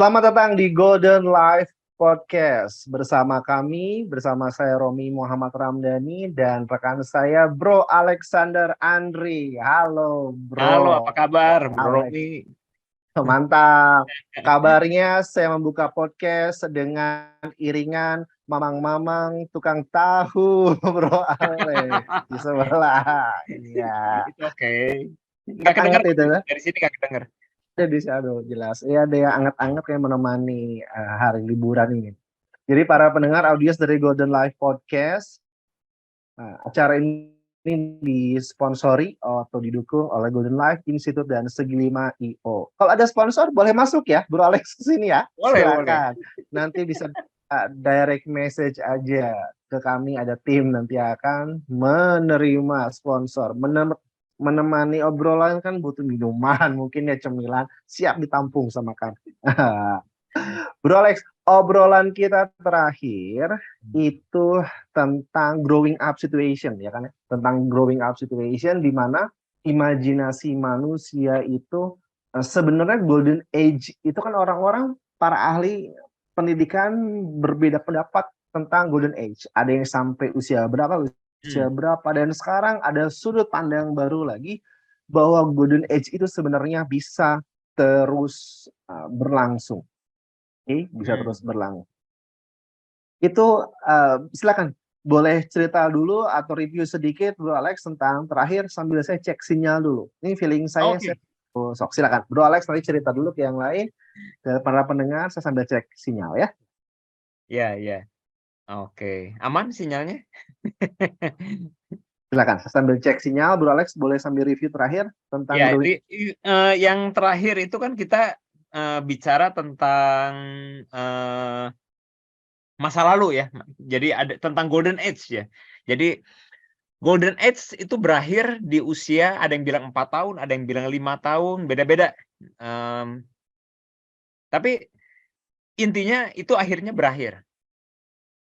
Selamat datang di Golden Life Podcast bersama saya Romi Muhammad Ramdhani dan rekan saya Bro Alexander Andri. Halo Halo, apa Bro, kabar, Bro Bro Alex. Romi? Mantap. Kabarnya saya membuka podcast dengan iringan mamang-mamang tukang tahu Bro Alex di sebelah. Iya. Itu oke. Nggak kedengar Hangat kok, itu. dari sini nggak kedengar. Jadi aduh jelas. Ya ada yang anget-anget yang menemani hari liburan ini. Jadi para pendengar audiens dari Golden Life Podcast, acara ini disponsori atau didukung oleh Golden Life Institute dan Segi 5 IO. Kalau ada sponsor boleh masuk ya, Bro Alex ke sini ya. Boleh, boleh. Silakan. Nanti bisa direct message aja ke kami, ada tim nanti akan menerima sponsor. Menemani obrolan kan butuh minuman, mungkin ya cemilan, siap ditampung sama kami. Bro Alex, obrolan kita terakhir itu tentang growing up situation, ya kan? Tentang growing up situation di mana imajinasi manusia itu sebenarnya golden age itu kan orang-orang para ahli pendidikan berbeda pendapat tentang golden age. Ada yang sampai usia berapa, dan sekarang ada sudut pandang baru lagi bahwa golden age itu sebenarnya bisa terus berlangsung. Bisa terus berlangsung. Itu silakan boleh cerita dulu atau review sedikit Bro Alex tentang terakhir sambil saya cek sinyal dulu. Ini feeling saya, Oke. sok silakan Bro Alex nanti cerita dulu ke yang lain, ke para pendengar, saya sambil cek sinyal ya. Ya, ya. Oke. Aman sinyalnya? Silakan saya sambil cek sinyal. Bro Alex boleh sambil review terakhir tentang Ya, growing. yang terakhir itu kan kita bicara tentang masa lalu ya. Jadi ada tentang Golden Age ya. Jadi Golden Age itu berakhir di usia, ada yang bilang 4 tahun, ada yang bilang 5 tahun, beda-beda. Tapi intinya itu akhirnya berakhir.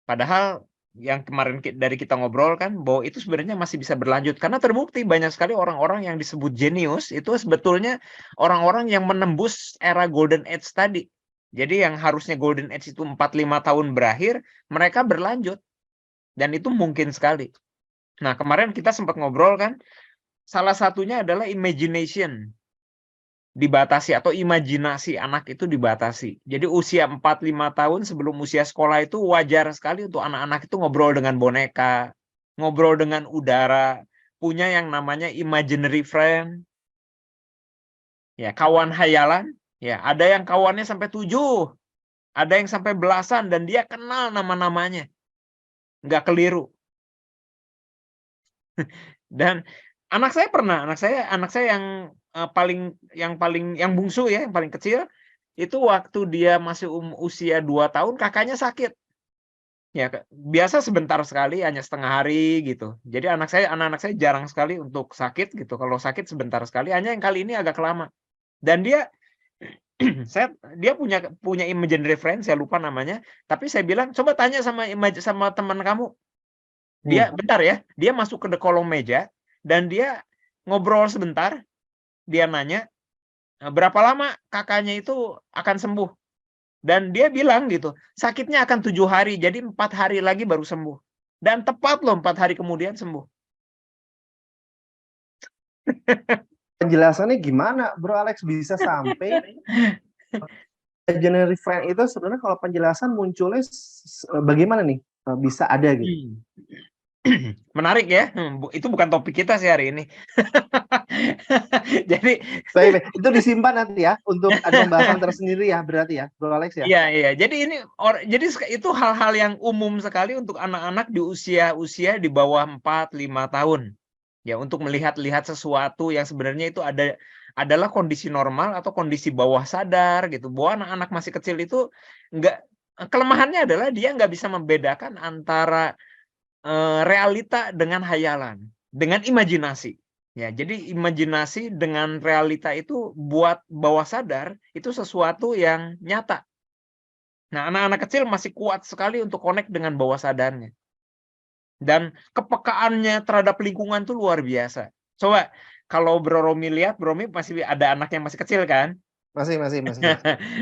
Padahal yang kemarin dari kita ngobrol kan bahwa itu sebenarnya masih bisa berlanjut karena terbukti banyak sekali orang-orang yang disebut jenius itu sebetulnya orang-orang yang menembus era Golden Age tadi. Jadi yang harusnya Golden Age itu 4-5 tahun berakhir, mereka berlanjut dan itu mungkin sekali. Nah, kemarin kita sempat ngobrol kan, salah satunya adalah imagination. Dibatasi atau imajinasi anak itu dibatasi. Jadi usia 4-5 tahun sebelum usia sekolah itu wajar sekali untuk anak-anak itu ngobrol dengan boneka, ngobrol dengan udara, punya yang namanya imaginary friend, ya kawan hayalan. Ya, ada yang kawannya sampai 7, ada yang sampai belasan dan dia kenal nama-namanya, nggak keliru. Dan anak saya yang bungsu ya, yang paling kecil itu waktu dia masih usia 2 tahun kakaknya sakit. Ya, biasa sebentar sekali hanya setengah hari gitu. Jadi anak-anak saya jarang sekali untuk sakit gitu. Kalau sakit sebentar sekali, hanya yang kali ini agak lama. Dan dia dia punya imaginary friend, saya lupa namanya, tapi saya bilang, "Coba tanya sama teman kamu." Dia bentar ya, dia masuk ke kolong meja dan dia ngobrol sebentar, dia nanya, "Berapa lama kakaknya itu akan sembuh?" Dan dia bilang gitu, sakitnya akan 7 hari, jadi 4 hari lagi baru sembuh. Dan tepat loh 4 hari kemudian sembuh. Penjelasannya gimana Bro Alex bisa sampai imaginary friend itu sebenarnya kalau penjelasan munculnya bagaimana nih bisa ada gitu? Menarik ya, itu bukan topik kita sih hari ini. Jadi Itu disimpan nanti ya untuk ada pembahasan tersendiri ya berarti ya Bro Alex ya. iya, iya. Jadi itu hal-hal yang umum sekali untuk anak-anak di usia di bawah 4-5 tahun. Ya, untuk melihat-lihat sesuatu yang sebenarnya itu adalah kondisi normal atau kondisi bawah sadar gitu. Bahwa anak-anak masih kecil itu enggak, kelemahannya adalah dia nggak bisa membedakan antara realita dengan hayalan, dengan imajinasi. Ya, jadi imajinasi dengan realita itu buat bawah sadar itu sesuatu yang nyata. Nah, anak-anak kecil masih kuat sekali untuk connect dengan bawah sadarnya. Dan kepekaannya terhadap lingkungan itu luar biasa. Coba kalau Bro Romi lihat, Bro Romi masih ada anak yang masih kecil kan? Masih.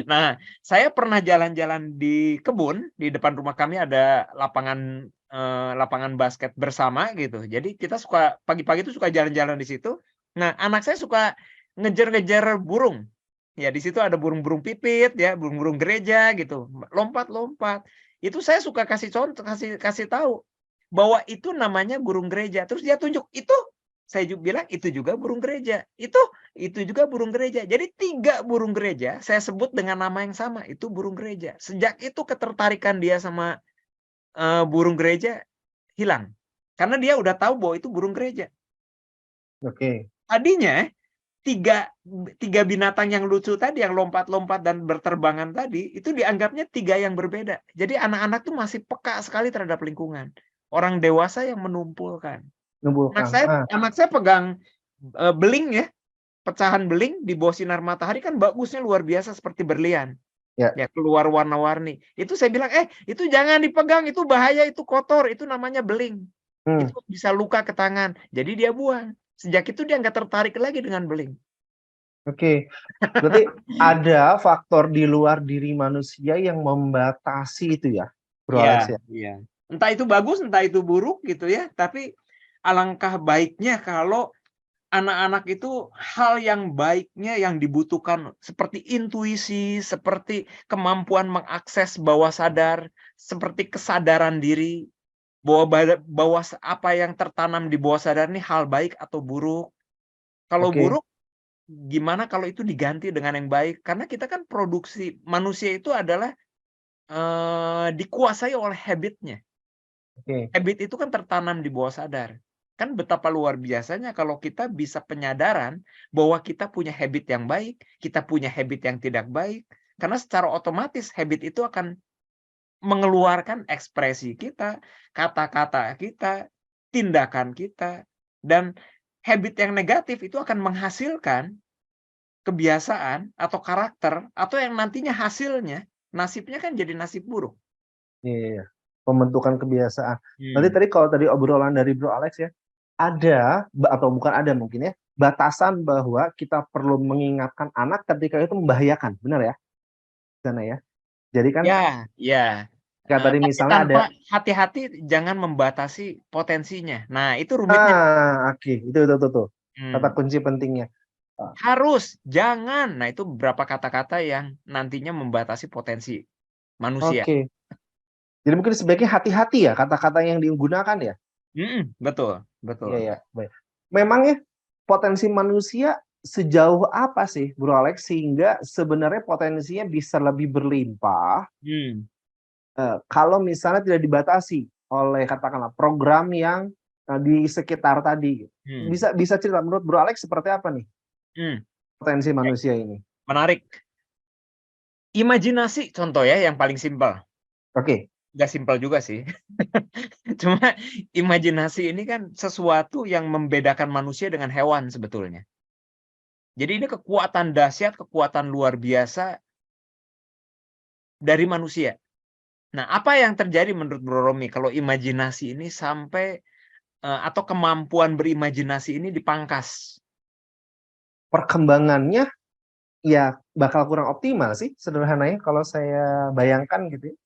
Nah, saya pernah jalan-jalan di kebun, di depan rumah kami ada lapangan basket bersama gitu. Jadi kita suka pagi-pagi itu suka jalan-jalan di situ. Nah, anak saya suka ngejar-ngejar burung. Ya, di situ ada burung-burung pipit ya, burung-burung gereja gitu, lompat-lompat. Itu saya suka kasih contoh, kasih kasih tahu bahwa itu namanya burung gereja. Terus dia tunjuk, "Itu." Saya bilang, "Itu juga burung gereja." Itu juga burung gereja. Jadi 3 burung gereja saya sebut dengan nama yang sama, itu burung gereja. Sejak itu ketertarikan dia sama, burung gereja hilang. Karena dia udah tahu bahwa itu burung gereja. Oke. Tadinya tiga tiga binatang yang lucu tadi, yang lompat-lompat dan berterbangan tadi, itu dianggapnya 3 yang berbeda. Jadi anak-anak tuh masih peka sekali terhadap lingkungan. Orang dewasa yang menumpulkan. Anak Numpulkan. saya anak saya pegang, beling ya, pecahan beling di bawah sinar matahari kan bagusnya luar biasa seperti berlian. Ya. Ya keluar warna-warni. Itu saya bilang, itu jangan dipegang, itu bahaya, itu kotor, itu namanya beling. Hmm. Itu bisa luka ke tangan." Jadi dia buang. Sejak itu dia nggak tertarik lagi dengan beling. Oke. Berarti ada faktor di luar diri manusia yang membatasi itu ya, Bro Alex Iya ya? iya. Entah itu bagus, entah itu buruk gitu ya, tapi alangkah baiknya kalau anak-anak itu hal yang baiknya yang dibutuhkan seperti intuisi, seperti kemampuan mengakses bawah sadar, seperti kesadaran diri, bahwa apa yang tertanam di bawah sadar ini hal baik atau buruk. Kalau Oke. buruk, gimana kalau itu diganti dengan yang baik? Karena kita kan produksi manusia itu adalah, dikuasai oleh habit-nya. Oke. Habit itu kan tertanam di bawah sadar. Kan betapa luar biasanya kalau kita bisa penyadaran bahwa kita punya habit yang baik, kita punya habit yang tidak baik. Karena secara otomatis habit itu akan mengeluarkan ekspresi kita, kata-kata kita, tindakan kita, dan habit yang negatif itu akan menghasilkan kebiasaan atau karakter atau yang nantinya hasilnya, nasibnya kan jadi nasib buruk. Iya. Pembentukan kebiasaan. Berarti Hmm. tadi kalau tadi obrolan dari Bro Alex ya, ada atau bukan ada mungkin ya, batasan bahwa kita perlu mengingatkan anak ketika itu membahayakan, benar ya? Di sana ya. Jadi kan Ya, ya. kayak tadi Tapi misalnya ada. tanpa hati-hati jangan membatasi potensinya. Nah, itu rumitnya. Oke, itu tuh. Kata Hmm. kunci pentingnya. Harus, jangan. Nah, itu beberapa kata-kata yang nantinya membatasi potensi manusia. Oke. Jadi mungkin sebaiknya hati-hati ya kata-kata yang digunakan ya. Betul, betul. Iya ya, baik. Memangnya potensi manusia sejauh apa sih, Bro Alex, sehingga sebenarnya potensinya bisa lebih berlimpah Hmm, kalau misalnya tidak dibatasi oleh katakanlah program yang di sekitar tadi. hmm, Bisa bisa cerita menurut Bro Alex seperti apa nih hmm. potensi Oke, manusia ini? menarik. Imajinasi contoh ya yang paling simpel. Oke, Nggak simpel juga sih. Cuma imajinasi ini kan sesuatu yang membedakan manusia dengan hewan sebetulnya. Jadi ini kekuatan dahsyat, kekuatan luar biasa dari manusia. Nah, apa yang terjadi menurut Bro Romi kalau imajinasi ini sampai, atau kemampuan berimajinasi ini dipangkas? perkembangannya ya bakal kurang optimal sih sederhananya kalau saya bayangkan gitu ya.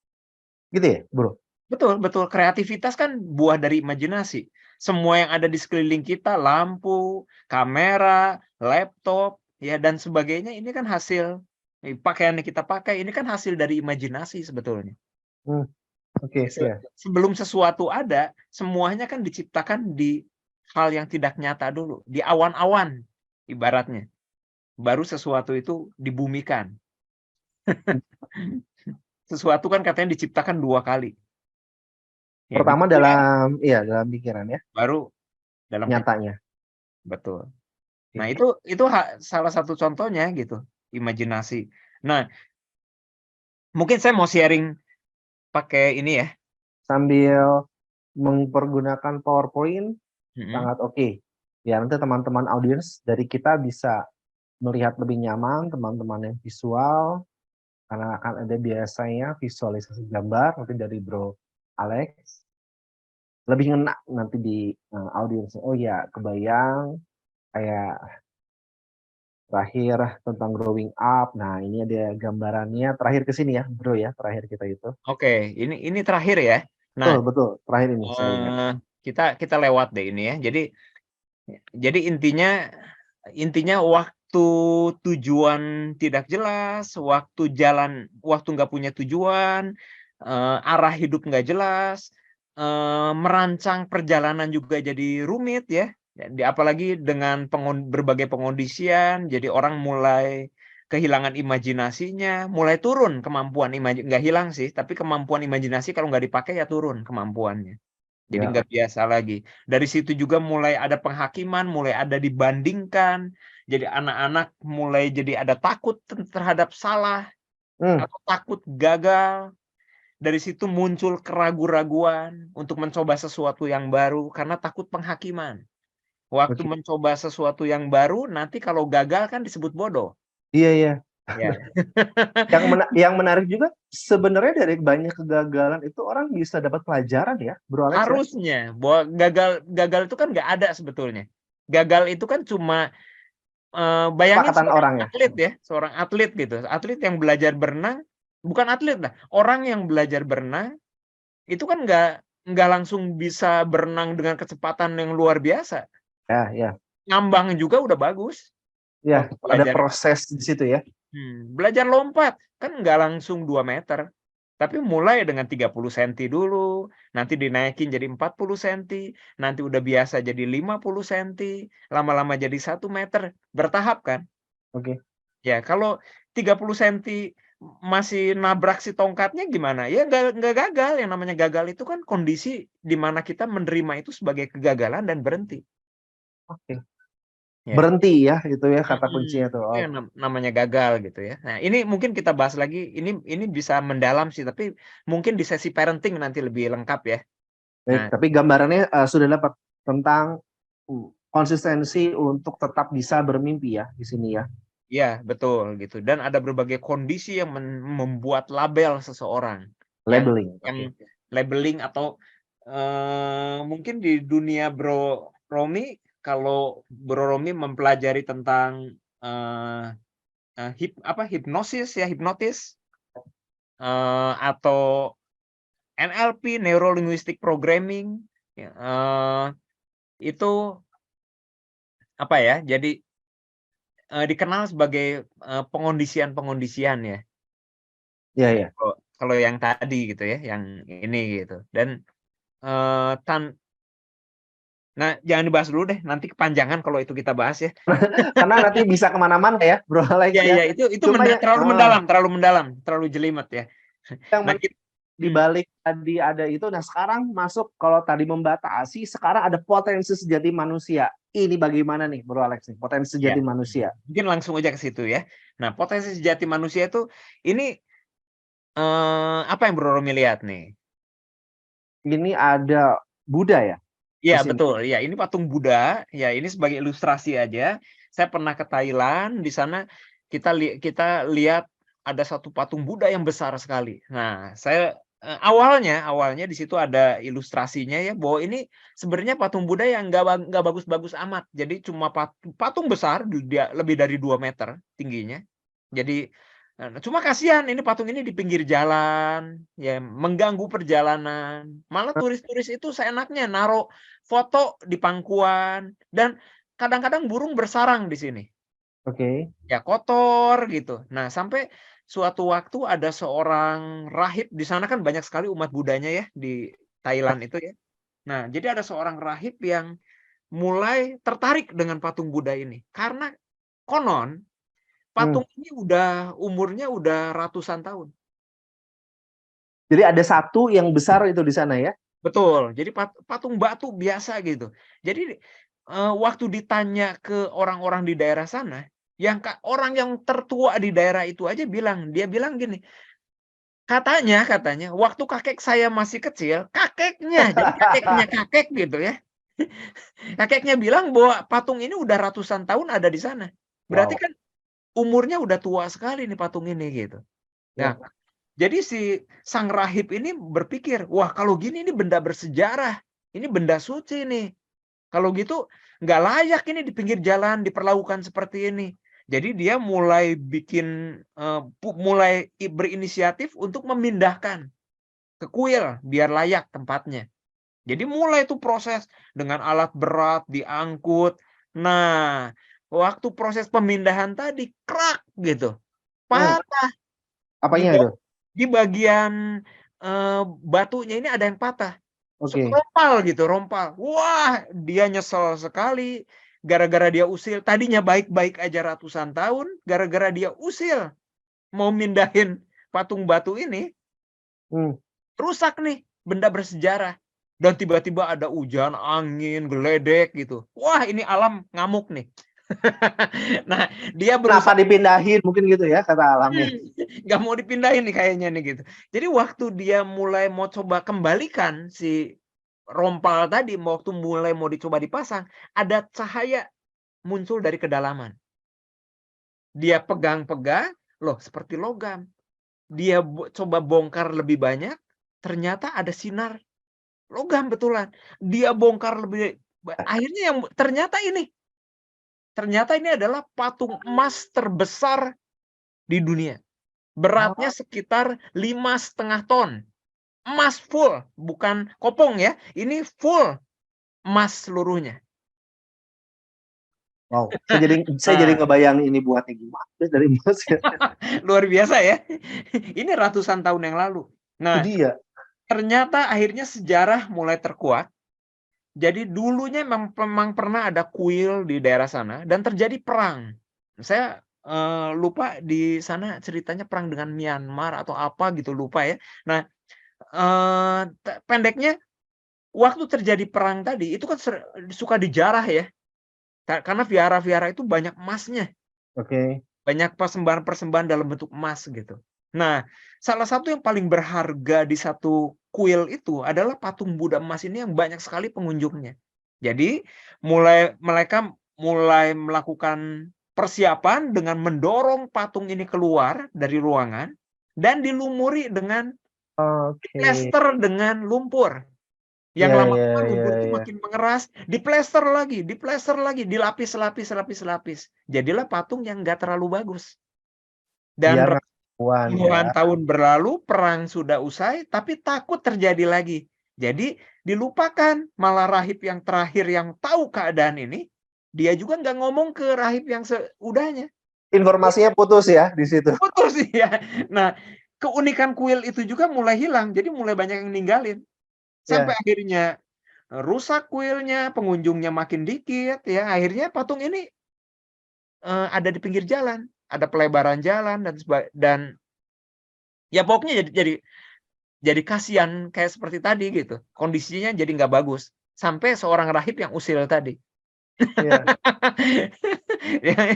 Gitu ya, Bro? Betul betul, kreativitas kan buah dari imajinasi. Semua yang ada di sekeliling kita, lampu, kamera, laptop, ya dan sebagainya ini kan hasil pakaian yang kita pakai ini kan hasil dari imajinasi sebetulnya. Hmm, oke, Ya, ya. sebelum sesuatu ada, semuanya kan diciptakan di hal yang tidak nyata dulu, di awan-awan ibaratnya. Baru sesuatu itu dibumikan. Sesuatu kan katanya diciptakan 2 kali. Ya di Pertama pikiran, dalam pikiran ya, baru dalam nyatanya. betul. Nah, Oke. itu salah satu contohnya gitu, imajinasi. Nah, mungkin saya mau sharing pakai ini ya. Sambil mempergunakan PowerPoint Mhm, sangat oke. Ya, nanti teman-teman audiens dari kita bisa melihat lebih nyaman, teman-teman yang visual, karena akan ada biasanya visualisasi gambar nanti dari Bro Alex. Lebih ngena nanti di audiens. Oh ya, kebayang kayak terakhir tentang growing up. Nah, ini ada gambarannya terakhir ke sini ya, Bro ya, terakhir kita itu. Oke, ini terakhir ya. Betul, Nah, betul. Terakhir ini saya ingat. kita lewat deh ini ya. Jadi intinya waktu tujuan tidak jelas, waktu nggak punya tujuan, arah hidup nggak jelas, merancang perjalanan juga jadi rumit ya. Apalagi dengan berbagai pengondisian, jadi orang mulai kehilangan imajinasinya, mulai turun kemampuan nggak hilang sih, tapi kemampuan imajinasi kalau nggak dipakai ya turun kemampuannya. Jadi Ya. nggak biasa lagi. Dari situ juga mulai ada penghakiman, mulai ada dibandingkan. Jadi anak-anak mulai jadi ada takut terhadap salah Hmm, atau takut gagal. Dari situ muncul keraguan-raguan untuk mencoba sesuatu yang baru karena takut penghakiman. Waktu oke. mencoba sesuatu yang baru, nanti kalau gagal kan disebut bodoh. Iya, iya. Ya, Yang menarik juga sebenarnya dari banyak kegagalan itu orang bisa dapat pelajaran ya, Bro Alex ya. harusnya bahwa gagal itu kan nggak ada sebetulnya. Gagal itu kan cuma bayangin Kesepakatan orang ya. seorang atlet gitu, atlet yang belajar berenang, bukan atlet lah, orang yang belajar berenang itu kan nggak langsung bisa berenang dengan kecepatan yang luar biasa. Ya, ya. Ngambang juga udah bagus Ya, waktu ada belajar. proses di situ ya. Belajar lompat kan nggak langsung 2 meter, tapi mulai dengan 30 cm dulu, nanti dinaikin jadi 40 cm, nanti udah biasa jadi 50 cm, lama-lama jadi 1 meter, bertahap kan. Oke. Ya, kalau 30 cm masih nabrak si tongkatnya gimana? Ya nggak gagal, yang namanya gagal itu kan kondisi di mana kita menerima itu sebagai kegagalan dan berhenti. Oke. Ya. Berhenti ya, itu ya kata kuncinya tuh. Itu Oh, yang namanya gagal gitu ya. Nah, ini mungkin kita bahas lagi, ini bisa mendalam sih, tapi mungkin di sesi parenting nanti lebih lengkap ya. baik. Nah, Tapi gambarannya sudah dapat tentang konsistensi untuk tetap bisa bermimpi ya di sini ya. ya betul gitu. Dan ada berbagai kondisi yang membuat label seseorang. Yang Labeling. yang Oke. labeling atau mungkin di dunia Bro Romi, kalau Bro Romi mempelajari tentang hipnosis ya, hipnotis atau NLP, Neuro Linguistic Programming, ya, itu apa ya? Jadi dikenal sebagai pengondisian ya. Iya, Ya, iya. kalau yang tadi gitu ya, yang ini gitu. Dan eh, tan, nah jangan dibahas dulu deh, nanti kepanjangan kalau itu kita bahas ya. Karena nanti bisa kemana-mana ya, Bro Alex Ya ya. ya itu Cuma ya, terlalu mendalam, terlalu jelimet ya. yang Nah, di balik tadi ada itu, nah sekarang masuk kalau tadi membatasi, sekarang ada potensi sejati manusia. Ini bagaimana nih, Bro Alex nih, potensi ya, sejati manusia. mungkin langsung aja ke situ ya. Nah, potensi sejati manusia itu ini apa yang Bro Romi lihat nih? Ini ada Buddha ya di Iya sini. betul, ya ini patung Buddha, ya ini sebagai ilustrasi aja. Saya pernah ke Thailand, di sana kita lihat ada satu patung Buddha yang besar sekali. Nah, saya awalnya di situ ada ilustrasinya ya bahwa ini sebenarnya patung Buddha yang nggak bagus-bagus amat. Jadi cuma patung besar, dia lebih dari 2 meter tingginya. Jadi cuma kasihan ini patung ini di pinggir jalan, ya mengganggu perjalanan. Malah turis-turis itu seenaknya naruh foto di pangkuan dan kadang-kadang burung bersarang di sini. Oke. Ya kotor gitu. Nah, sampai suatu waktu ada seorang rahib di sana, kan banyak sekali umat Budanya ya di Thailand itu ya. Nah, jadi ada seorang rahib yang mulai tertarik dengan patung Buddha ini karena konon Hmm. patung ini umurnya udah ratusan tahun. Jadi ada satu yang besar itu di sana ya. Betul, jadi patung batu biasa gitu. Jadi waktu ditanya ke orang-orang di daerah sana, orang yang tertua di daerah itu aja dia bilang gini, katanya waktu kakek saya masih kecil, jadi kakeknya kakek gitu ya. Kakeknya bilang bahwa patung ini udah ratusan tahun ada di sana. Berarti Wow. kan umurnya udah tua sekali nih patung ini gitu. Nah, Ya. jadi si sang rahib ini berpikir, wah kalau gini ini benda bersejarah, ini benda suci nih. Kalau gitu nggak layak ini di pinggir jalan diperlakukan seperti ini. Jadi dia mulai bikin mulai berinisiatif untuk memindahkan ke kuil biar layak tempatnya. Jadi mulai tuh proses dengan alat berat diangkut. Nah, waktu proses pemindahan tadi krak gitu. Hmm, Patah di apanya itu? di bagian batunya ini ada yang patah. Oke. Rompal gitu, rompal. Wah, dia nyesel sekali gara-gara dia usil. Tadinya baik-baik aja ratusan tahun, gara-gara dia usil mau mindahin patung batu ini, Hmm. rusak nih benda bersejarah. Dan tiba-tiba ada hujan, angin, geledek gitu. Wah, ini alam ngamuk nih. Nah, dia Kenapa berusaha dipindahin? Mungkin gitu ya kata alamnya. nggak mau dipindahin nih kayaknya nih gitu. Jadi waktu dia mulai mau coba kembalikan si rompal tadi, waktu mulai mau dicoba dipasang, ada cahaya muncul dari kedalaman. Dia pegang-pegang, loh seperti logam. Dia coba bongkar lebih banyak, ternyata ada sinar logam betulan. Dia bongkar lebih akhirnya yang ternyata ini adalah patung emas terbesar di dunia. Beratnya Oh, sekitar 5,5 ton. Emas full, bukan kopong ya. Ini full emas seluruhnya. wow. Saya jadi Nah, ngebayang ini buatnya gimana dari emas ya. luar biasa ya. Ini ratusan tahun yang lalu. Itu Nah, dia. ternyata akhirnya sejarah mulai terkuak. Jadi dulunya memang pernah ada kuil di daerah sana dan terjadi perang. Saya lupa di sana ceritanya perang dengan Myanmar atau apa gitu, lupa ya. Nah, pendeknya waktu terjadi perang tadi itu kan suka dijarah ya. Karena vihara-vihara itu banyak emasnya, Oke. banyak persembahan-persembahan dalam bentuk emas gitu. Nah, salah satu yang paling berharga di satu kuil itu adalah patung Buddha emas ini yang banyak sekali pengunjungnya. Jadi, mereka mulai melakukan persiapan dengan mendorong patung ini keluar dari ruangan dan dilumuri dengan Oke. plester dengan lumpur. Yang Ya, ya, lama-lama ya, lumpur itu ya. makin mengeras, diplester lagi, dilapis, lapis, lapis, lapis. Jadilah patung yang nggak terlalu bagus. Dan Biar nggak ketahuan ya. puluhan tahun berlalu, perang sudah usai, tapi takut terjadi lagi. Jadi dilupakan, malah rahib yang terakhir yang tahu keadaan ini, dia juga nggak ngomong ke rahib yang seudahnya. Informasinya putus ya di situ. Putus sih ya. Nah, keunikan kuil itu juga mulai hilang, jadi mulai banyak yang ninggalin. Sampai Ya. akhirnya rusak kuilnya, pengunjungnya makin dikit ya, akhirnya patung ini ada di pinggir jalan, ada pelebaran jalan dan ya pokoknya jadi kasihan kayak seperti tadi gitu. Kondisinya jadi nggak bagus. Sampai seorang rahib yang usil tadi. Iya. Yang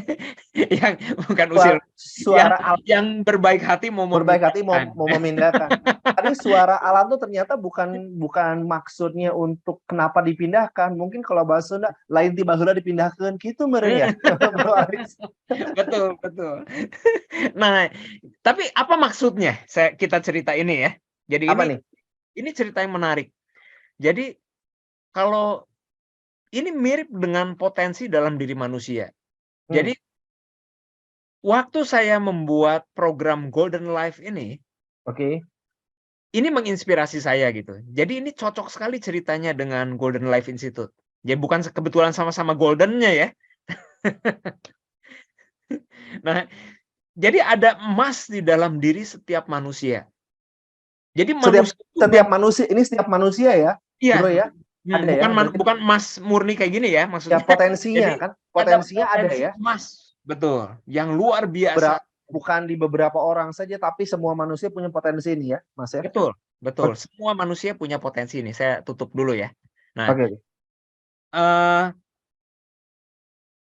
yang bukan usil, yang Suara alam yang berbaik hati mau berbaik hati mau memindahkan. mau memindahkan. Tadi suara alam tuh ternyata bukan bukan maksudnya untuk kenapa dipindahkan. Mungkin kalau bahasa Sunda lain tiba heula dipindahkan gitu meureun ya. Bro Aris. Betul, betul. Nah, tapi apa maksudnya kita cerita ini ya. Jadi Apa nih? ini cerita yang menarik. Jadi kalau ini mirip dengan potensi dalam diri manusia. Hmm, Jadi waktu saya membuat program Golden Life oke. ini menginspirasi saya gitu. Jadi ini cocok sekali ceritanya dengan Golden Life Institute. Jadi bukan kebetulan sama-sama goldennya ya. Nah, jadi ada emas di dalam diri setiap manusia. Jadi Setiap manusia itu setiap manusia ini setiap manusia ya, iya, Bro ya. Ada ya, berarti bukan emas murni kayak gini ya ya maksudnya. potensinya Jadi kan. ada Potensinya ada potensi ya. emas, betul, yang luar biasa. Bukan di beberapa orang saja tapi semua manusia punya potensi ini ya, Mas ya. Betul, betul. Oke, Semua manusia punya potensi ini. Saya tutup dulu ya. Nah, oke. eh,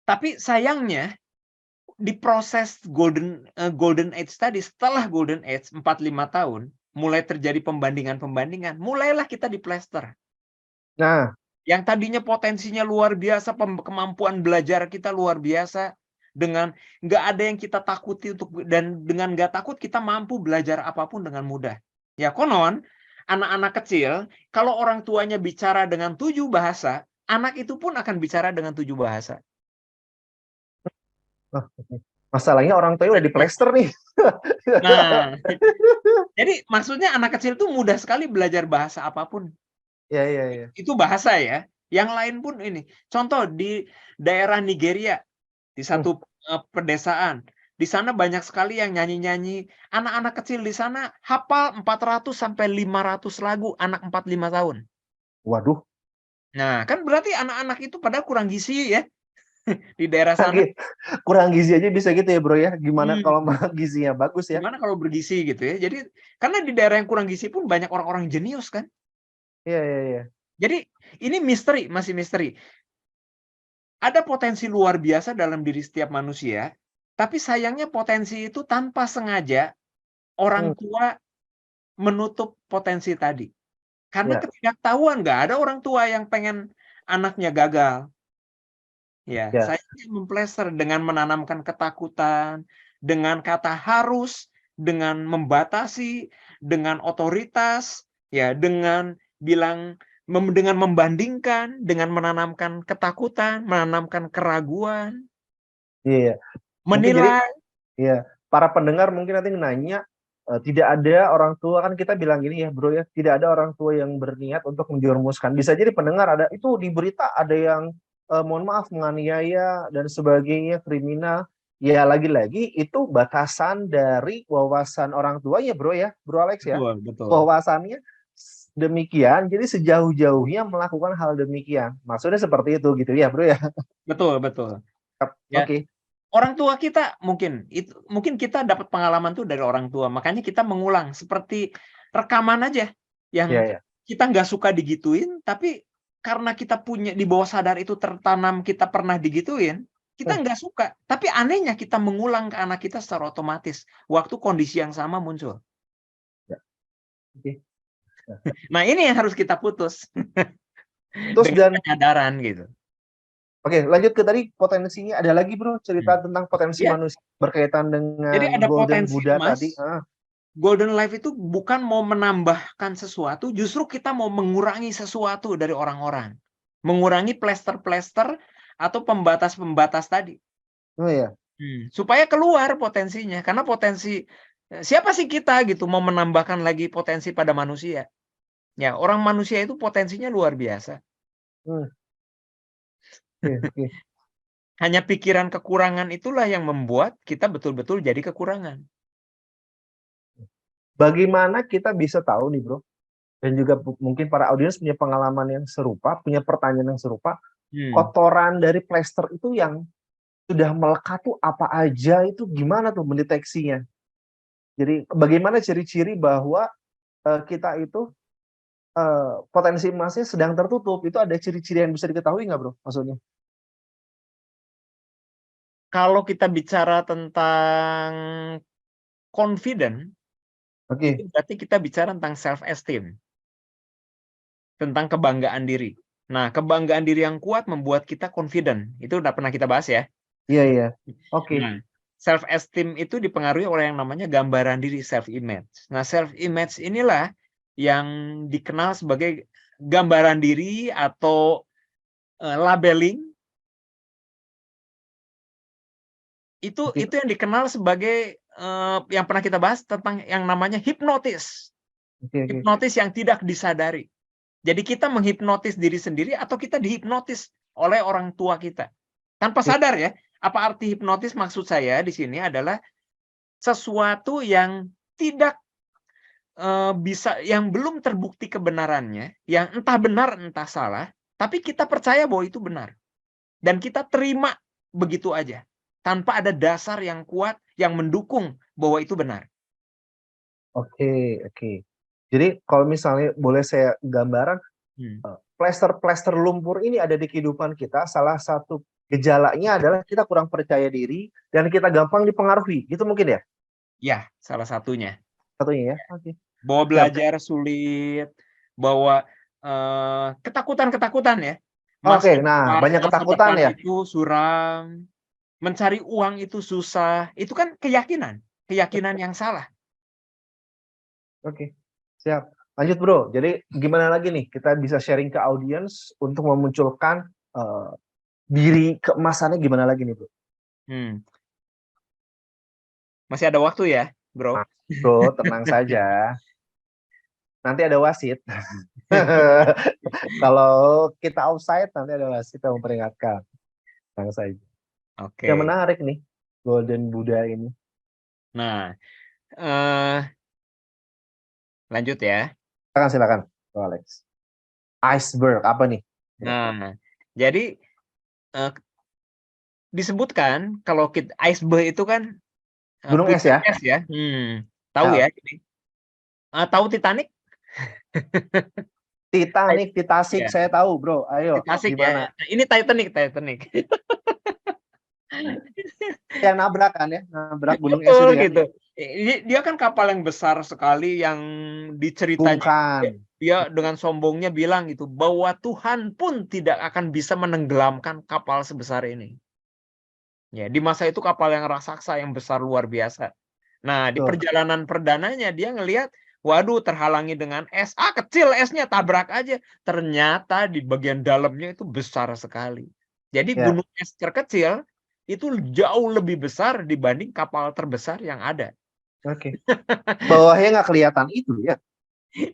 tapi sayangnya di proses golden age tadi, setelah golden age 4-5 tahun, mulai terjadi pembandingan-pembandingan, mulailah kita diplester. Nah, Yang tadinya potensinya luar biasa, kemampuan belajar kita luar biasa, dengan nggak ada yang kita takuti dan dengan nggak takut kita mampu belajar apapun dengan mudah. Ya konon, anak-anak kecil, kalau orang tuanya bicara dengan 7 bahasa, anak itu pun akan bicara dengan 7 bahasa. oh, oke. Masalahnya orang tuanya udah diplester nih. Nah, jadi maksudnya anak kecil tuh mudah sekali belajar bahasa apapun. Iya, iya, iya. Itu bahasa ya. Yang lain pun ini. Contoh di daerah Nigeria, di satu pedesaan, di sana banyak sekali yang nyanyi-nyanyi. Anak-anak kecil di sana hafal 400 sampai 500 lagu anak 4-5 tahun. Waduh, Nah, kan berarti anak-anak itu padahal kurang gizi ya di daerah sana. kurang gizi aja bisa gitu ya bro ya. Gimana Hmm, kalau gizinya bagus ya? Gimana kalau bergizi gitu ya. Jadi karena di daerah yang kurang gizi pun banyak orang-orang jenius kan. Iya, iya, iya. Jadi ini misteri, masih misteri. Ada potensi luar biasa dalam diri setiap manusia, tapi sayangnya potensi itu tanpa sengaja orang Hmm, tua menutup potensi tadi. Karena ya, ketidaktahuan, nggak ada orang tua yang pengen anaknya gagal. Ya, ya. sayangnya memplester dengan menanamkan ketakutan, dengan kata harus, dengan membatasi, dengan otoritas, ya, dengan bilang dengan membandingkan, dengan menanamkan ketakutan, menanamkan keraguan, Iya, iya. Mungkin jadi menilai. ya para pendengar mungkin nanti nanya tidak ada orang tua kan kita bilang gini ya bro ya, tidak ada orang tua yang berniat untuk menjerumuskan. Bisa jadi pendengar ada itu di berita ada yang mohon maaf menganiaya dan sebagainya kriminal. Ya lagi-lagi itu batasan dari wawasan orang tua ya bro ya, bro Alex ya. Betul, betul. Wawasannya demikian, jadi sejauh-jauhnya melakukan hal demikian. Maksudnya seperti itu gitu ya bro ya. Betul, betul. Ya, Oke. orang tua kita mungkin kita dapat pengalaman tuh dari orang tua. Makanya kita mengulang seperti rekaman aja Ya, yang ya. kita nggak suka digituin, tapi karena kita punya di bawah sadar itu tertanam kita pernah digituin, kita Eh, nggak suka. Tapi anehnya kita mengulang ke anak kita secara otomatis waktu kondisi yang sama muncul. ya. Oke. Nah, ini yang harus kita putus Terus dengan dan kesadaran gitu. oke, lanjut ke tadi potensinya ada lagi bro cerita Hmm. tentang potensi Ya, manusia berkaitan jadi dengan ada Golden potensi Buddha emas. tadi. Golden life itu bukan mau menambahkan sesuatu, justru kita mau mengurangi sesuatu dari orang-orang. Mengurangi plester-plester atau pembatas-pembatas tadi. Oh ya, Supaya keluar potensinya. Karena potensi, siapa sih kita gitu mau menambahkan lagi potensi pada manusia? Ya, orang manusia itu potensinya luar biasa. hmm, oke, oke. Hanya pikiran kekurangan itulah yang membuat kita betul-betul jadi kekurangan. Bagaimana kita bisa tahu nih bro, dan juga mungkin para audiens punya pengalaman yang serupa, punya pertanyaan yang serupa, Hmm. kotoran dari plester itu yang sudah melekat tuh apa aja itu gimana tuh mendeteksinya? Jadi bagaimana ciri-ciri bahwa kita itu potensi emasnya sedang tertutup? Itu ada ciri-ciri yang bisa diketahui nggak bro? Maksudnya? Kalau kita bicara tentang confident, itu Oke, berarti kita bicara tentang self esteem, tentang kebanggaan diri. Nah, kebanggaan diri yang kuat membuat kita confident. Itu udah pernah kita bahas ya. iya, iya. Oke. Nah, self esteem itu dipengaruhi oleh yang namanya gambaran diri, self image. Nah, self image inilah yang dikenal sebagai gambaran diri atau labeling, Oke. itu yang dikenal sebagai yang pernah kita bahas tentang yang namanya hipnotis. Oke, oke. Hipnotis yang tidak disadari. Jadi kita menghipnotis diri sendiri atau kita dihipnotis oleh orang tua kita. Tanpa Oke. sadar ya. Apa arti hipnotis maksud saya di sini adalah sesuatu yang tidak bisa, yang belum terbukti kebenarannya, yang entah benar entah salah, tapi kita percaya bahwa itu benar. Dan kita terima begitu aja. Tanpa ada dasar yang kuat yang mendukung bahwa itu benar. Oke, oke. Jadi kalau misalnya boleh saya gambaran, Hmm. plester-plester lumpur ini ada di kehidupan kita, salah satu gejalanya adalah kita kurang percaya diri dan kita gampang dipengaruhi. Gitu mungkin ya? Ya, salah satunya. Satunya ya. Oke. Bahwa Siap. belajar sulit, bahwa ketakutan-ketakutan ya. Oke, nah banyak Masa ketakutan depan ya. itu suram, mencari uang itu susah. Itu kan keyakinan, keyakinan yang salah. Oke, siap. Lanjut bro. Jadi gimana lagi nih kita bisa sharing ke audiens untuk memunculkan diri keemasannya gimana lagi nih bro? Hmm. Masih ada waktu ya, bro. Bro, tenang saja. Nanti ada wasit. Kalau kita offside, nanti ada wasit yang memperingatkan. Tenang saja. Yang Oke. menarik nih, Golden Buddha ini. Nah, eh lanjut ya. Silakan, Bro Alex. Iceberg, apa nih? Nah, jadi eh, disebutkan kalau kita iceberg itu kan Gunung es puncak ya? es ya. Tahu Ya, ya ini. Tahu Titanic? Titanic, Titanic, Ya, saya tahu, bro. Ayo, Titanic ya. gimana? Nah, ini Titanic. Yang nabrak kan ya? Nabrak gunung es Betul itu ya? gitu. Dia kan kapal yang besar sekali yang diceritanya Bungkan. dia dengan sombongnya bilang gitu bahwa Tuhan pun tidak akan bisa menenggelamkan kapal sebesar ini. Ya, di masa itu kapal yang raksasa yang besar luar biasa. Nah, di Tuh, perjalanan perdananya dia ngelihat, waduh terhalangi dengan es. Kecil esnya, tabrak aja. Ternyata di bagian dalamnya itu besar sekali. Jadi ya, gunung es terkecil itu jauh lebih besar dibanding kapal terbesar yang ada. oke. Bawahnya nggak kelihatan itu ya?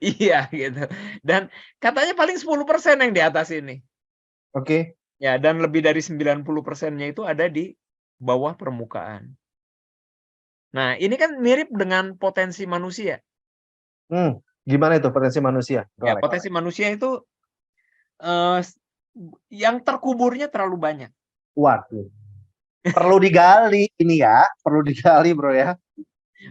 Iya gitu. Dan katanya paling 10% yang di atas ini. Oke. Ya, dan lebih dari 90%-nya itu ada di bawah permukaan. Nah, ini kan mirip dengan potensi manusia. Gimana itu potensi manusia, Bro Ya, Alex? potensi manusia itu eh, yang terkuburnya terlalu banyak. Waduh, perlu digali ini ya, perlu digali, bro ya.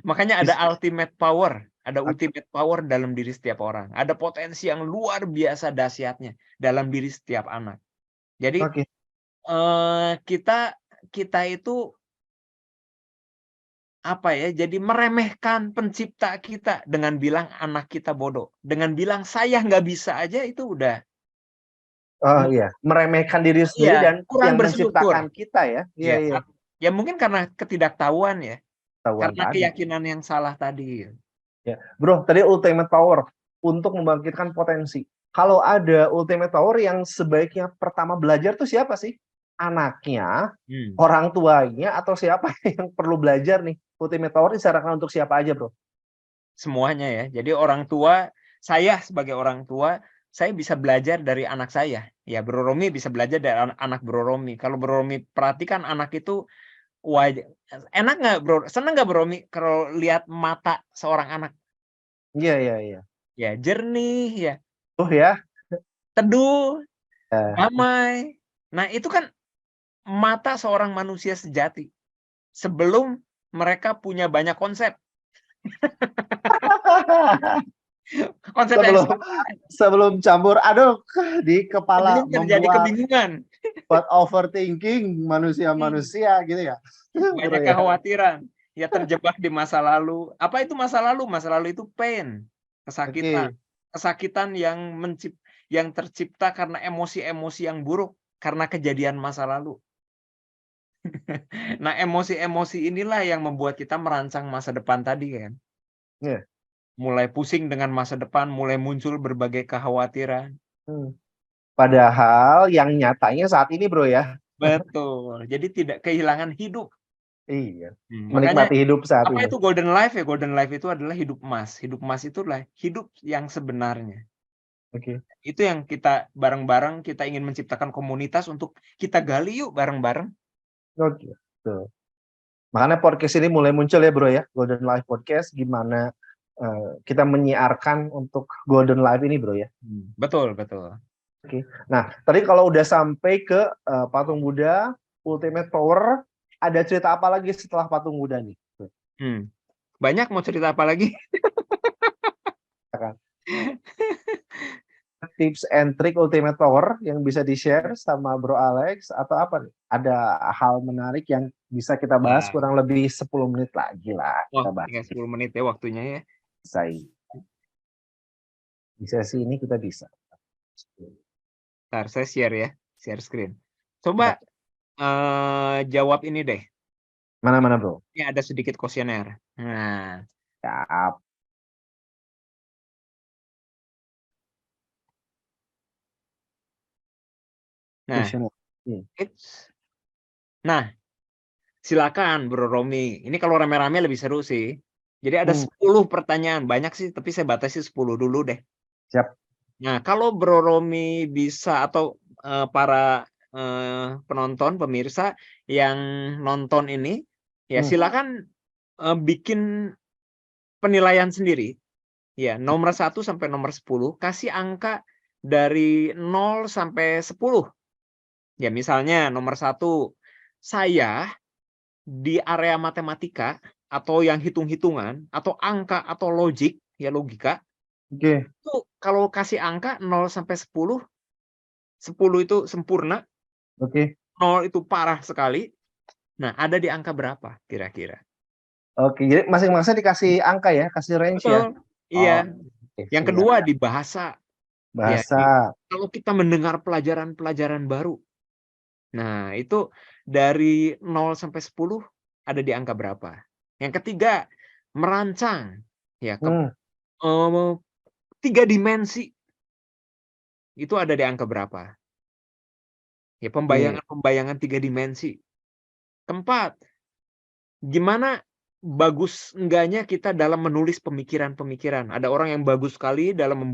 Makanya ada Bis- ultimate power, ada ultimate power dalam diri setiap orang. Ada potensi yang luar biasa dahsyatnya dalam diri setiap anak. Jadi Oke. kita kita itu apa ya? Jadi meremehkan pencipta kita dengan bilang anak kita bodoh, dengan bilang saya nggak bisa aja itu udah Oh iya, meremehkan diri sendiri iya dan kurang yang bersyukur. menciptakan kita ya. Iya, Ya, iya. ya mungkin karena ketidaktahuan ya, Tahuan karena tadi. keyakinan yang salah tadi. Ya. Bro, tadi ultimate power untuk membangkitkan potensi. Kalau ada ultimate power yang sebaiknya pertama belajar tuh siapa sih? Anaknya, Hmm. orang tuanya, atau siapa yang perlu belajar nih? Ultimate power disarankan untuk siapa aja, bro? Semuanya ya. Jadi orang tua, saya sebagai orang tua, saya bisa belajar dari anak saya. Ya, Bro Romi bisa belajar dari anak Bro Romi. Kalau Bro Romi perhatikan anak itu enak nggak Bro? Seneng nggak Bro Romi kalau lihat mata seorang anak? Iya, iya, iya. Ya, jernih, ya, Oh ya. teduh, Eh. damai. Nah, itu kan mata seorang manusia sejati. Sebelum mereka punya banyak konsep. Konsep yang sebelum sebelum campur aduk di kepala sebelum terjadi membuat kebingungan. overthinking Hmm. manusia-manusia gitu ya. Bro Banyak ya. kekhawatiran, ya terjebak di masa lalu. Apa itu masa lalu? Masa lalu itu pain, kesakitan. Oke. Kesakitan yang tercipta karena emosi-emosi yang buruk, karena kejadian masa lalu. Nah, emosi-emosi inilah yang membuat kita merancang masa depan tadi kan. Iya. Mulai pusing dengan masa depan, mulai muncul berbagai kekhawatiran. Hmm. Padahal yang nyatanya saat ini, bro ya. Betul. Jadi tidak kehilangan hidup. Iya. Makanya Menikmati hidup saat apa ini. itu golden life ya? Golden life itu adalah hidup emas. Hidup emas itulah hidup yang sebenarnya. Oke. Itu yang kita bareng-bareng kita ingin menciptakan komunitas untuk kita gali yuk bareng-bareng. Oke. Tuh. Makanya podcast ini mulai muncul ya, bro ya. Golden Life Podcast gimana kita menyiarkan untuk Golden Life ini, bro ya. Betul, betul. Oke. Nah, tadi kalau udah sampai ke patung Buddha, Ultimate Power, ada cerita apa lagi setelah patung Buddha nih? Banyak mau cerita apa lagi? Kan? Tips and trick Ultimate Power yang bisa di-share sama Bro Alex atau apa nih? Ada hal menarik yang bisa kita bahas Nah, kurang lebih 10 menit lagi lah wah, kita bahas. tinggal 10 menit ya waktunya ya. Bisa di sesi ini kita bisa. Ntar saya share ya, share screen. Coba Ya. jawab ini deh. Mana-mana, bro? Ini ada sedikit kuesioner. Nah, Ya. nah, Questionnaire. Hmm. nah, Silakan Bro Romi. Ini kalau rame-rame lebih seru sih. Jadi ada Hmm, 10 pertanyaan. Banyak sih, tapi saya batasi 10 dulu deh. siap. Nah, kalau Bro Romi bisa atau para penonton, pemirsa yang nonton ini, ya Hmm, silakan bikin penilaian sendiri. Ya, nomor 1 sampai nomor 10, kasih angka dari 0 sampai 10. Ya, misalnya nomor 1, saya di area matematika atau yang hitung-hitungan atau angka atau logik, ya logika, Oke, itu kalau kasih angka 0 sampai 10, 10 itu sempurna, oke, 0 itu parah sekali. Nah, ada di angka berapa kira-kira? oke. Jadi masing-masing dikasih angka ya, kasih range ya. Betul. Oh, Iya. oke, Yang siap. kedua di bahasa. Ya, Bahasa. kalau kita mendengar pelajaran-pelajaran baru. Nah, itu dari 0 sampai 10 ada di angka berapa? Yang ketiga, merancang ya ke Hmm, 3 dimensi. Itu ada di angka berapa? Ya oke. pembayangan-pembayangan 3 dimensi. Keempat, gimana bagus enggaknya kita dalam menulis pemikiran-pemikiran. Ada orang yang bagus sekali dalam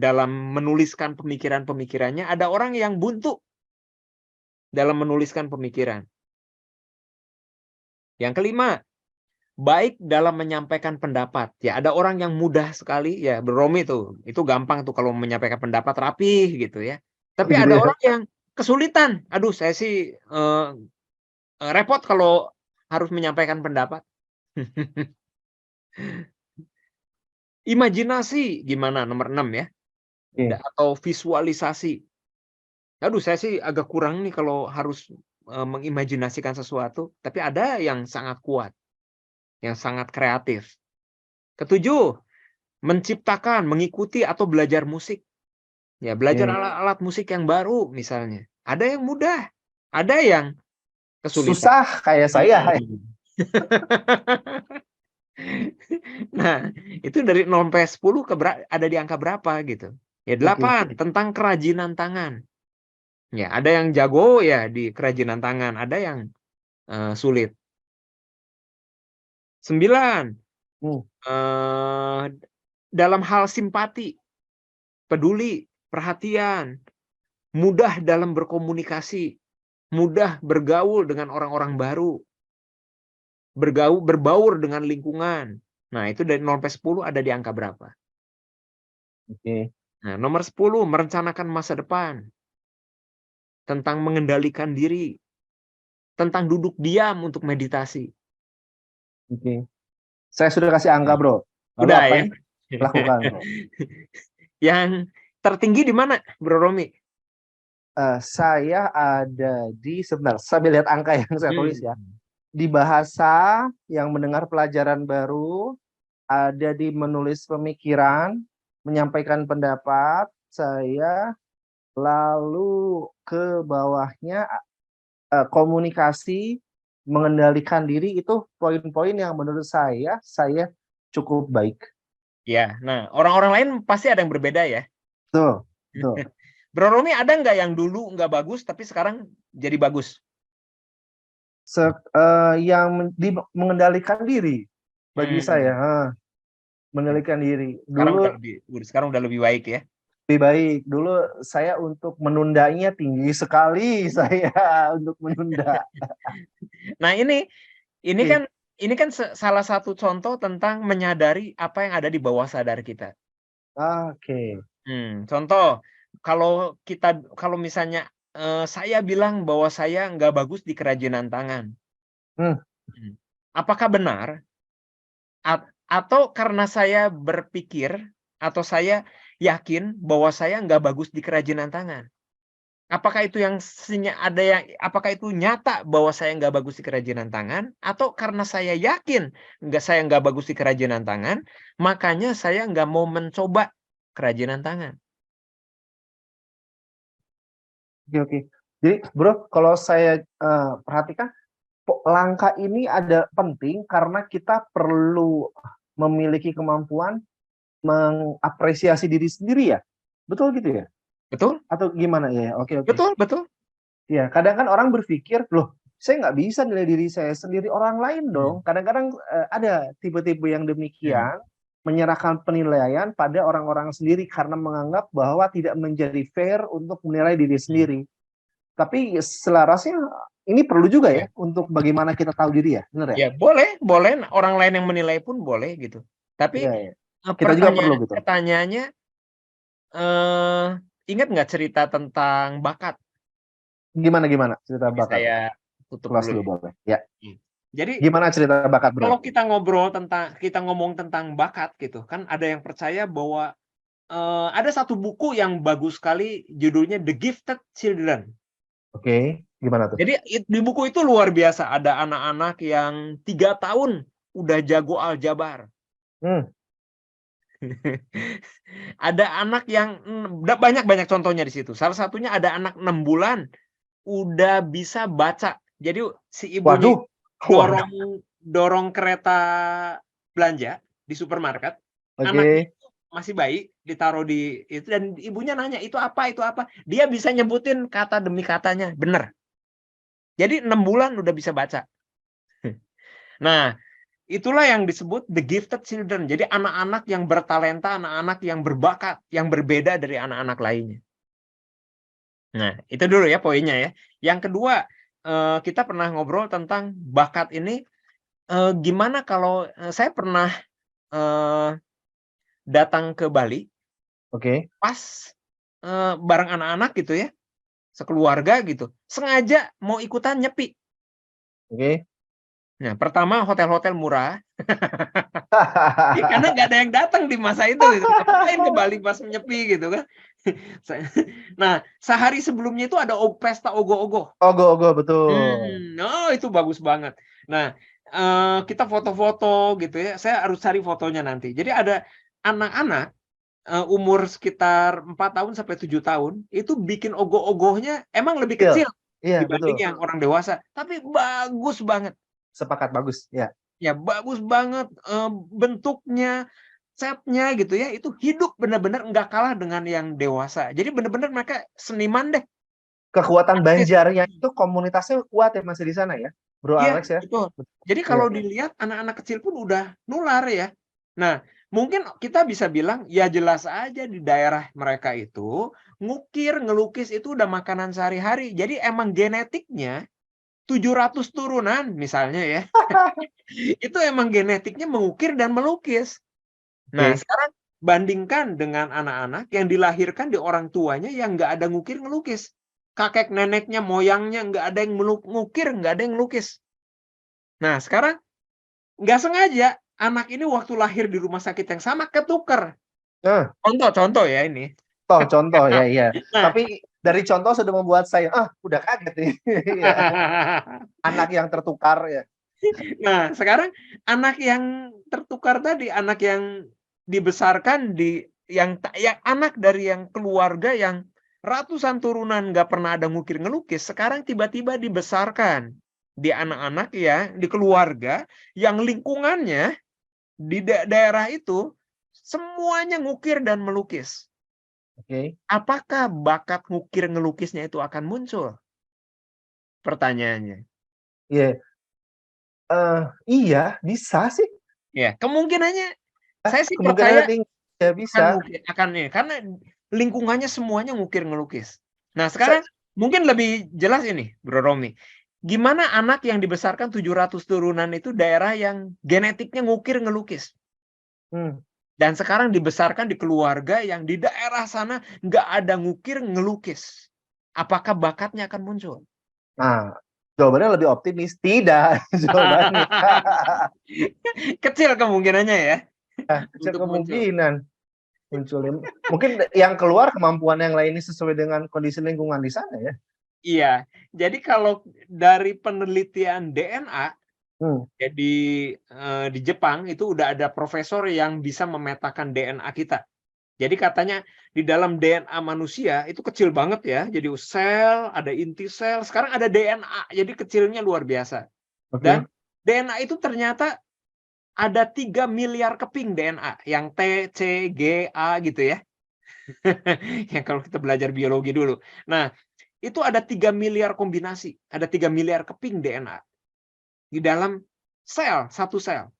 dalam menuliskan pemikiran-pemikirannya, ada orang yang buntu dalam menuliskan pemikiran. Yang kelima, baik dalam menyampaikan pendapat. Ya, ada orang yang mudah sekali, ya Romi tuh, itu gampang tuh kalau menyampaikan pendapat rapih gitu ya. Oh, Tapi gitu ada ya. orang yang kesulitan. Aduh, saya sih repot kalau harus menyampaikan pendapat. Imajinasi gimana nomor 6 ya? Oke, Atau visualisasi. Aduh, saya sih agak kurang nih kalau harus mengimajinasikan sesuatu, tapi ada yang sangat kuat, yang sangat kreatif. Ketujuh, menciptakan, mengikuti atau belajar musik. Ya, belajar oke. alat-alat musik yang baru misalnya. Ada yang mudah, ada yang kesulitan. Susah kayak saya. Hmm. Nah, itu dari 0 sampai 10 ada di angka berapa gitu. Ya, Oke. 8 tentang kerajinan tangan. Ya, ada yang jago ya di kerajinan tangan, ada yang sulit. 9 Hmm, eh, dalam hal simpati, peduli, perhatian, mudah dalam berkomunikasi, mudah bergaul dengan orang-orang baru, berbaur dengan lingkungan. Nah, itu dari 0 sampai 10 ada di angka berapa? oke. Nah, nomor 10 merencanakan masa depan, tentang mengendalikan diri, tentang duduk diam untuk meditasi. Oke. Saya sudah kasih angka, Bro. Lalu Udah apa ya. yang dilakukan, Bro? Yang tertinggi di mana, Bro Romi? Saya ada di sebentar, sambil lihat angka yang saya tulis ya. Hmm. Di bahasa yang mendengar pelajaran baru, ada di menulis pemikiran, menyampaikan pendapat, saya lalu ke bawahnya komunikasi, mengendalikan diri itu poin-poin yang menurut saya cukup baik. Ya, nah orang-orang lain pasti ada yang berbeda ya. Betul, betul. Bro Romi ada nggak yang dulu nggak bagus tapi sekarang jadi bagus? Mengendalikan diri bagi saya, Hmm. mengendalikan diri. Sekarang Dulu udah lebih baik ya. lebih baik. Dulu saya untuk menundanya tinggi sekali saya untuk menunda. Nah, ini Oke, kan salah satu contoh tentang menyadari apa yang ada di bawah sadar kita. oke, Contoh, kalau misalnya saya bilang bahwa saya nggak bagus di kerajinan tangan. hmm, Hmm. Apakah benar? Atau karena saya berpikir atau saya yakin bahwa saya nggak bagus di kerajinan tangan? Apakah itu apakah itu nyata bahwa saya nggak bagus di kerajinan tangan? Atau karena saya yakin saya nggak bagus di kerajinan tangan, makanya saya nggak mau mencoba kerajinan tangan? oke, oke. Jadi, Bro, kalau saya perhatikan langkah ini ada penting karena kita perlu memiliki kemampuan mengapresiasi diri sendiri ya. Betul gitu ya? Betul? Atau gimana ya? Oke, oke. Betul, betul. Ya, kadang kan orang berpikir, loh, saya nggak bisa nilai diri saya sendiri, orang lain dong. Kadang-kadang ada tipe-tipe yang demikian, menyerahkan penilaian pada orang-orang sendiri karena menganggap bahwa tidak menjadi fair untuk menilai diri sendiri. Tapi selarasnya ini perlu juga ya untuk bagaimana kita tahu diri ya, benar ya? Ya boleh orang lain yang menilai pun boleh gitu. Tapi Iya, iya. Kita juga perlu gitu. pertanyaannya, ingat nggak cerita tentang bakat? Gimana cerita Ini bakat? saya tutup Kelas dulu dulu boleh. Ya. Jadi Gimana cerita bakat, Bro? kalau kita ngomong tentang bakat gitu kan, ada yang percaya bahwa ada satu buku yang bagus sekali, judulnya The Gifted Children. Oke, gimana tuh? Jadi di buku itu luar biasa, ada anak-anak yang 3 tahun udah jago aljabar. Ada anak yang banyak contohnya di situ. Salah satunya ada anak 6 bulan udah bisa baca. Jadi si ibunya dorong kereta belanja di supermarket. Anaknya masih bayi, ditaruh di itu, dan ibunya nanya, itu apa? Dia bisa nyebutin kata demi katanya, bener. Jadi 6 bulan udah bisa baca. Nah, itulah yang disebut the gifted children. Jadi anak-anak yang bertalenta, anak-anak yang berbakat, yang berbeda dari anak-anak lainnya. Nah, itu dulu ya poinnya ya. Yang kedua, kita pernah ngobrol tentang bakat ini. Gimana kalau saya pernah datang ke Bali, pas bareng anak-anak gitu ya, sekeluarga gitu, sengaja mau ikutan nyepi. Nah, pertama hotel-hotel murah, karena nggak ada yang datang di masa itu, gitu. Ngapain ke Bali pas nyepi gitu kan? Nah, sehari sebelumnya itu ada pesta ogoh-ogoh. Ogoh-ogoh, betul. Oh, itu bagus banget. Nah, kita foto-foto gitu ya. Saya harus cari fotonya nanti. Jadi ada anak-anak umur sekitar 4 tahun sampai 7 tahun itu bikin ogoh-ogohnya emang lebih kecil dibanding yang orang dewasa, tapi bagus banget. Sepakat, bagus ya. Ya bagus banget, bentuknya, setnya gitu ya, itu hidup benar-benar nggak kalah dengan yang dewasa. Jadi benar-benar mereka seniman deh. Kekuatan Banjarnya itu komunitasnya kuat ya masih di sana ya, Bro Iya, Alex ya. betul. Jadi kalau dilihat anak-anak kecil pun udah nular ya. Nah, mungkin kita bisa bilang ya jelas aja di daerah mereka itu ngukir, ngelukis itu udah makanan sehari-hari. Jadi emang genetiknya 700 turunan misalnya ya. Itu emang genetiknya mengukir dan melukis. Nah, sekarang bandingkan dengan anak-anak yang dilahirkan di orang tuanya yang nggak ada ngukir ngelukis. Kakek neneknya, moyangnya nggak ada yang ngukir, nggak ada yang ngelukis. Nah, sekarang nggak sengaja anak ini waktu lahir di rumah sakit yang sama ketuker. Contoh ya ini. Contoh ya, iya. Tapi dari contoh sudah membuat saya udah kaget nih. Anak yang tertukar ya. Nah, sekarang anak yang tertukar tadi, anak yang dibesarkan yang anak dari yang keluarga yang ratusan turunan nggak pernah ada ngukir ngelukis, sekarang tiba-tiba dibesarkan di anak-anak ya, di keluarga yang lingkungannya di daerah itu semuanya ngukir dan melukis. Apakah bakat ngukir ngelukisnya itu akan muncul? Pertanyaannya. Iya, bisa sih. Ya, kemungkinannya saya sih Kemungkinan percaya ya bisa. akan karena lingkungannya semuanya ngukir ngelukis. Nah, sekarang mungkin lebih jelas ini, Bro Romi. Gimana anak yang dibesarkan 700 turunan itu daerah yang genetiknya ngukir ngelukis. Dan sekarang dibesarkan di keluarga yang di daerah sana nggak ada ngukir ngelukis. Apakah bakatnya akan muncul? Nah, jawabannya lebih optimis. Tidak jawabannya. Kecil kemungkinannya ya. Kecil kemungkinan munculin. Mungkin yang keluar kemampuan yang lainnya sesuai dengan kondisi lingkungan di sana ya. Iya. Jadi kalau dari penelitian DNA, jadi di Jepang itu udah ada profesor yang bisa memetakan DNA kita. Jadi katanya di dalam DNA manusia itu kecil banget ya. Jadi sel, ada inti sel, sekarang ada DNA. Jadi kecilnya luar biasa. Dan DNA itu ternyata ada 3 miliar keping DNA. Yang T, C, G, A gitu ya. Yang kalau kita belajar biologi dulu. Nah, itu ada 3 miliar kombinasi, ada 3 miliar keping DNA di dalam satu sel.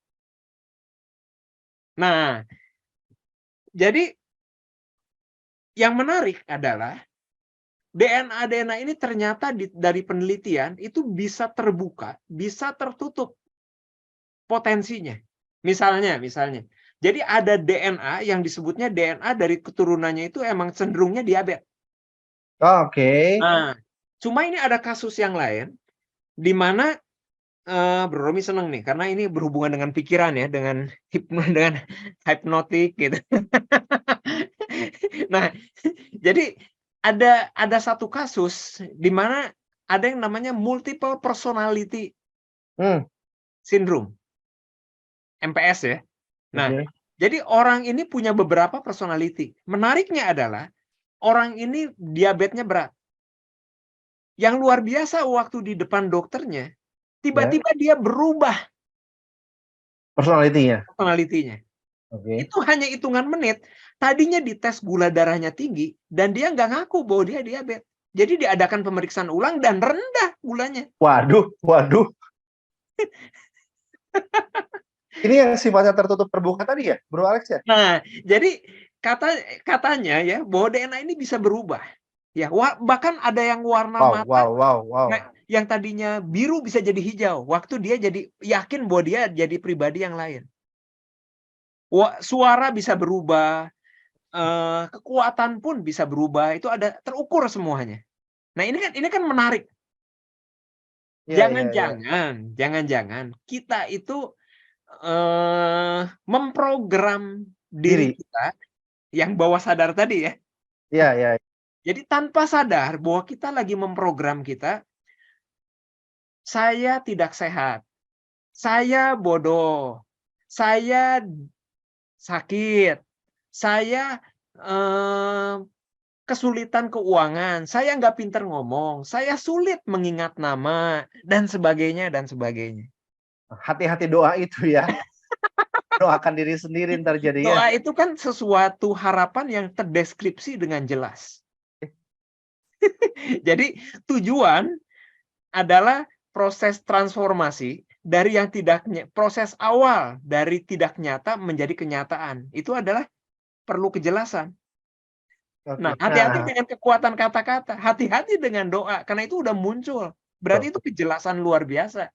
Nah, jadi yang menarik adalah DNA ini ternyata dari penelitian itu bisa terbuka, bisa tertutup potensinya. Misalnya. Jadi ada DNA yang disebutnya DNA dari keturunannya itu emang cenderungnya diabetes. Oke. Nah, cuma ini ada kasus yang lain di mana Bro Romi seneng nih karena ini berhubungan dengan pikiran ya, dengan hipnotik gitu. Nah, jadi ada satu kasus di mana ada yang namanya multiple personality Hmm, syndrome, MPS ya. Nah, oke. jadi orang ini punya beberapa personality. Menariknya adalah orang ini diabetesnya berat. Yang luar biasa waktu di depan dokternya, tiba-tiba dia berubah Personality-nya. personality-nya. Oke. Itu hanya hitungan menit. Tadinya dites gula darahnya tinggi dan dia nggak ngaku bahwa dia diabetes. Jadi diadakan pemeriksaan ulang dan rendah gulanya. Waduh. Ini yang sifatnya tertutup terbuka tadi ya, Bro Alex ya? Nah, jadi katanya ya bahwa DNA ini bisa berubah. Ya, bahkan ada yang warna mata Wow. yang tadinya biru bisa jadi hijau waktu dia jadi yakin bahwa dia jadi pribadi yang lain. Suara bisa berubah, kekuatan pun bisa berubah, itu ada terukur semuanya. Nah, ini kan menarik. Iya. Jangan-jangan kita itu memprogram diri Diri. kita yang bawah sadar tadi ya. Iya. Jadi tanpa sadar bahwa kita lagi memprogram kita, saya tidak sehat, saya bodoh, saya sakit, saya kesulitan keuangan, saya nggak pinter ngomong, saya sulit mengingat nama, dan sebagainya. Hati-hati doa itu ya. Doakan diri sendiri ntar jadinya. Doa itu kan sesuatu harapan yang terdeskripsi dengan jelas. Jadi tujuan adalah proses transformasi dari yang proses awal dari tidak nyata menjadi kenyataan. Itu adalah perlu kejelasan. Nah, Oke. hati-hati dengan kekuatan kata-kata, hati-hati dengan doa, karena itu udah muncul. Berarti itu kejelasan luar biasa.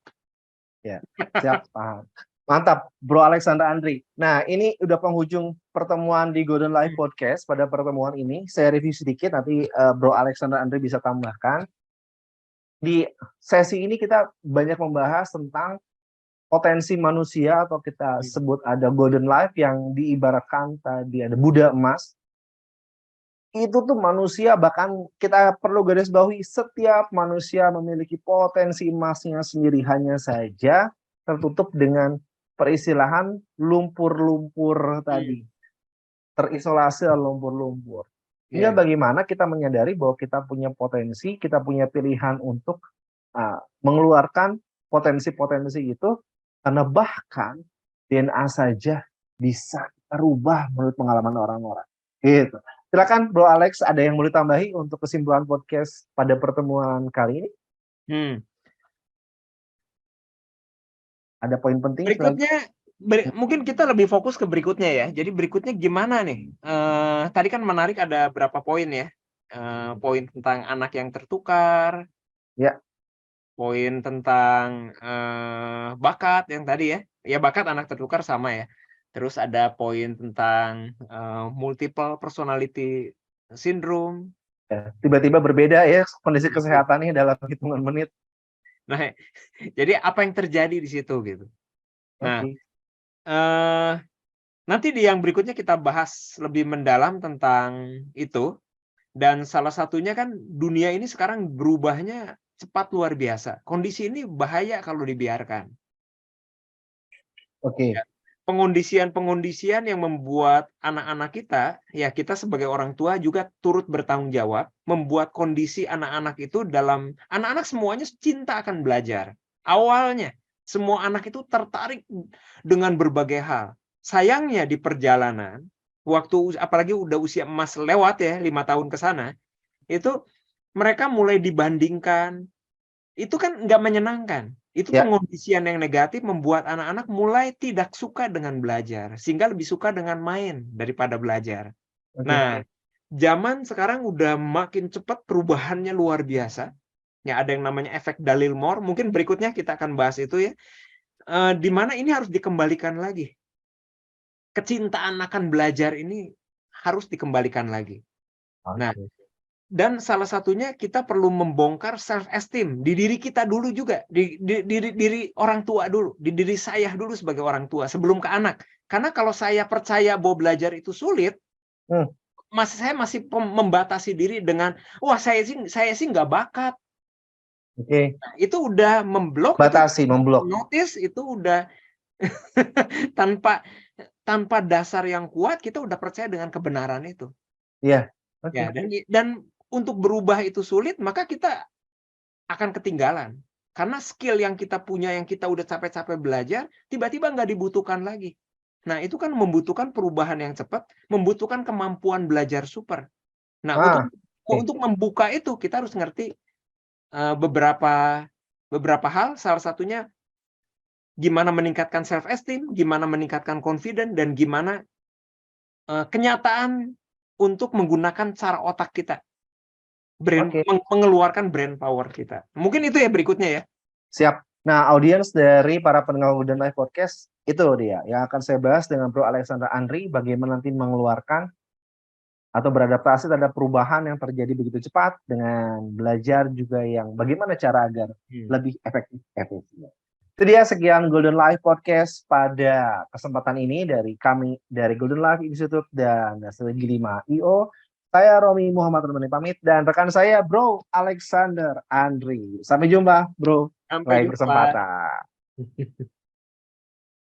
Ya, siap, paham. Mantap, Bro Alexander Andri. Nah, ini udah penghujung pertemuan di Golden Life Podcast. Pada pertemuan ini, saya review sedikit, nanti Bro Alexander Andri bisa tambahkan. Di sesi ini kita banyak membahas tentang potensi manusia, atau kita sebut ada Golden Life yang diibaratkan tadi ada Buddha emas. Itu tuh manusia, bahkan kita perlu garis bawahi, setiap manusia memiliki potensi emasnya sendiri, hanya saja tertutup dengan peristilahan lumpur-lumpur tadi, terisolasi lumpur-lumpur. Tinggal bagaimana kita menyadari bahwa kita punya potensi, kita punya pilihan untuk mengeluarkan potensi-potensi itu, karena bahkan DNA saja bisa terubah menurut pengalaman orang-orang. Gitu. Silakan Bro Alex, ada yang mau ditambahi untuk kesimpulan podcast pada pertemuan kali ini? Ada poin penting? Berikutnya, mungkin kita lebih fokus ke berikutnya ya. Jadi berikutnya gimana nih? Tadi kan menarik ada berapa poin ya. Poin tentang anak yang tertukar. Ya. Poin tentang bakat yang tadi ya. Ya, bakat anak tertukar sama ya. Terus ada poin tentang multiple personality syndrome. Ya, tiba-tiba berbeda ya kondisi kesehatannya dalam hitungan menit. Nah, jadi apa yang terjadi di situ gitu. Nah, nanti di yang berikutnya kita bahas lebih mendalam tentang itu. Dan salah satunya kan dunia ini sekarang berubahnya cepat luar biasa. Kondisi ini bahaya kalau dibiarkan. Oke. Pengondisian yang membuat anak-anak kita, ya kita sebagai orang tua juga turut bertanggung jawab, membuat kondisi anak-anak itu anak-anak semuanya cinta akan belajar. Awalnya, semua anak itu tertarik dengan berbagai hal. Sayangnya di perjalanan, apalagi udah usia emas lewat ya, 5 tahun ke sana, itu mereka mulai dibandingkan. Itu kan nggak menyenangkan. Itu Ya. pengondisian yang negatif membuat anak-anak mulai tidak suka dengan belajar, sehingga lebih suka dengan main daripada belajar. Oke. Nah, zaman sekarang udah makin cepat perubahannya luar biasa. Ya, ada yang namanya efek Dalil Moore. Mungkin berikutnya kita akan bahas itu ya. Di mana ini harus dikembalikan lagi. Kecintaan akan belajar ini harus dikembalikan lagi. Nah, Oke. dan salah satunya kita perlu membongkar self esteem di diri kita dulu juga, di diri orang tua dulu, di diri saya dulu sebagai orang tua sebelum ke anak. Karena kalau saya percaya bahwa belajar itu sulit, Hmm. saya masih membatasi diri dengan wah saya sih nggak bakat. Oke. Nah, itu udah memblok, Batasi, memblok. notice itu udah tanpa dasar yang kuat kita udah percaya dengan kebenaran itu. Iya. Ya, Oke. dan untuk berubah itu sulit, maka kita akan ketinggalan. Karena skill yang kita punya, yang kita udah capek-capek belajar, tiba-tiba nggak dibutuhkan lagi. Nah, itu kan membutuhkan perubahan yang cepat, membutuhkan kemampuan belajar super. Nah, Ah, oke. untuk membuka itu, kita harus ngerti beberapa hal, salah satunya gimana meningkatkan self esteem, gimana meningkatkan confidence, dan gimana kenyataan untuk menggunakan cara otak kita. Oke. Mengeluarkan brain power kita. Mungkin itu ya berikutnya ya. Siap. Nah, audiens dari para pendengar Golden Life Podcast, itu dia yang akan saya bahas dengan Bro Alexander Andri, bagaimana nanti mengeluarkan atau beradaptasi terhadap perubahan yang terjadi begitu cepat dengan belajar juga yang bagaimana cara agar lebih efektif. Itu dia, sekian Golden Life Podcast pada kesempatan ini dari kami dari Golden Life Institute dan Strategi 5 IO. Saya Romi Muhammad Rumani pamit dan rekan saya Bro Alexander Andri. Sampai jumpa Bro Sampai lain jumpa. kesempatan.